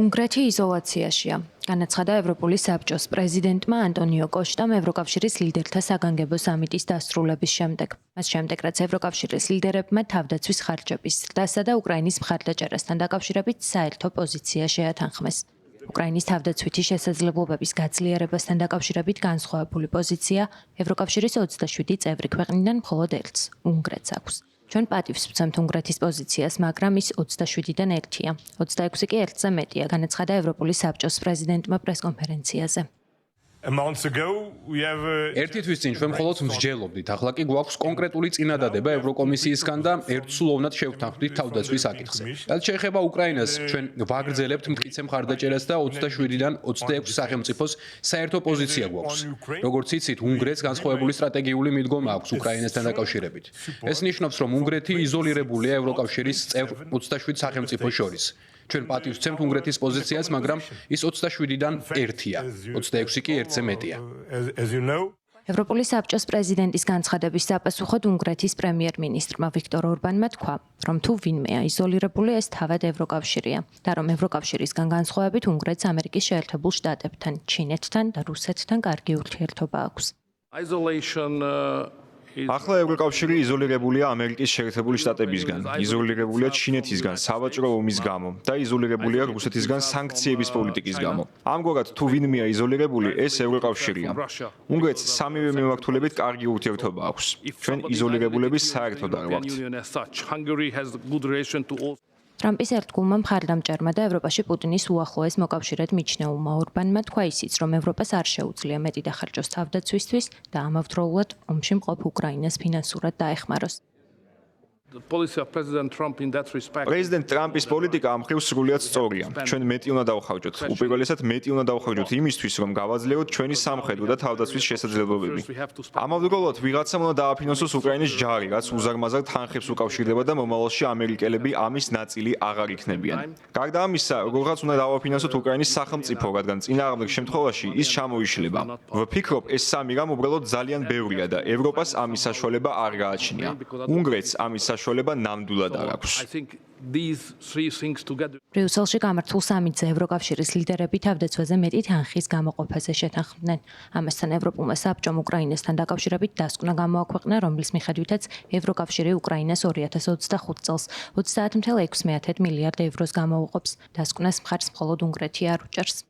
უნგრეთი იზოლაციაშია. განაცხადა ევროპული საბჭოს პრეზიდენტმა ანტონიო კოშტამ ევროკავშირის ლიდერთა საგანგებო სამიტის დასრულების შემდეგ. მას შემდეგ, რაც ევროკავშირის ლიდერებმა თავდაცვის ხარჯების ზრდასა და უკრაინის მხარდაჭერასთან დაკავშირებით საერთო პოზიცია შეათანხმეს. უკრაინის თავდაცვითი შესაძლებლობების გაძლიერებასთან დაკავშირებით განსხვავებული პოზიცია ევროკავშირის 27 წევრი ქვეყნიდან მხოლოდ ერთს, უნგრეთს აქვს. ჩვენ პატივს ვცემთ უნგრეთის პოზიციას, მაგრამ ის 27-დან ერთია. 26 კი ერთზე მეტია, განაცხადა ევროპული საბჭოს პრეზიდენტმა პრესკონფერენციაზე. ერთი თვის წინ ჩვენ მხოლოდ მსჯელობდით, ახლა კი გვაქვს კონკრეტული წინადადება ევროკომისიისგან და ერთსულოვნად შევთანხმდით თავდაცვის საკითხზე. რაც შეეხება უკრაინას, ჩვენ ვაგრძელებთ მტკიცე მხარდაჭერას და 27-დან 26 სახელმწიფოს საერთო პოზიცია გვაქვს. როგორც იცით, უნგრეთს განსხვავებული სტრატეგიული მიდგომა აქვს უკრაინასთან დაკავშირებით. ეს ნიშნავს, რომ უნგრეთი იზოლირებულია ევროკავშირის წევრ 27 სახელმწიფოს შორის. ჩვენ პატივს ვცემთ უნგრეთის პოზიციას, მაგრამ ის 27-დან ერთია, 26 კი ერთზე მეტია. ევროპული საბჭოს პრეზიდენტის განცხადების საპასუხოდ უნგრეთის პრემიერ-მინისტრმა ვიქტორ ორბანმა თქვა, რომ თუ ვინმეა იზოლირებული, ეს თავად ევროკავშირია და რომ ევროკავშირისგან განსხვავებით უნგრეთს ამერიკის შეერთებულ შტატებთან, ჩინეთთან და რუსეთთან კარგი ურთიერთობა აქვს. ახლა ევროკავშირი იზოლირებულია ამერიკის შეერთებული შტატებისგან, იზოლირებულია ჩინეთისგან სავაჭრო ომის გამო და იზოლირებულია რუსეთისგან სანქციების პოლიტიკის გამო. ამგვარად, თუ ვინმეა იზოლირებული, ეს ევროკავშირია. უნგრეთს სამივე მიმართულებით კარგი ურთიერთობა აქვს. ჩვენ იზოლირებულების საერთოდ არ ვართ. ტრამპის ერთგულმა მხარდამჭერმა და ევროპაში პუტინის უახლოეს მოკავშირედ მიჩნეულმა ორბანმა თქვა ისიც, რომ ევროპას არ შეუძლია მეტი დახარჯოს თავდაცვისთვის და ამავდროულად ომში მყოფ უკრაინას ფინანსურად დაეხმაროს. პრეზიდენტ ტრამპის პოლიტიკა ამ მხრივ სრულიად სწორია. ჩვენ მეტი უნდა დავხარჯოთ. უპირველესად მეტი უნდა დავხარჯოთ იმისთვის, რომ გავაძლიეროთ ჩვენი სამხედრო და თავდაცვის შესაძლებლობები. ამავდროულად ვიღაცამ უნდა დააფინანსოს უკრაინის ჯარი, რაც უზარმაზარ თანხებს უკავშირდება და მომავალში ამერიკელები ამის ნაწილი აღარ იქნებიან. გარდა ამისა, როგორღაც უნდა დავაფინანსოთ უკრაინის სახელმწიფო, რადგან წინააღმდეგ შემთხვევაში ის ჩამოიშლება. ვფიქრობ, ეს სამი რამ უბრალოდ ძალიან ბევრია და ევროპას ამის საშუალება არ გააჩნია. უნგრეთს ამის საშუალება ნამდვილად არ აქვს. ბრიუსელში გამართულ სამიტზე ევროკავშირის ლიდერები თავდაცვაზე მეტი თანხის გამოყოფაზე შეთანხმდნენ. ამასთან ევროპულმა საბჭომ უკრაინასთან დაკავშირებით დასკვნა გამოაქვეყნა, რომლის მიხედვითაც ევროკავშირი უკრაინას 2025 წელს 30.6 მილიარდ ევროს გამოუყოფს. დასკვნას მხარს მხოლოდ უნგრეთი არ უჭერს.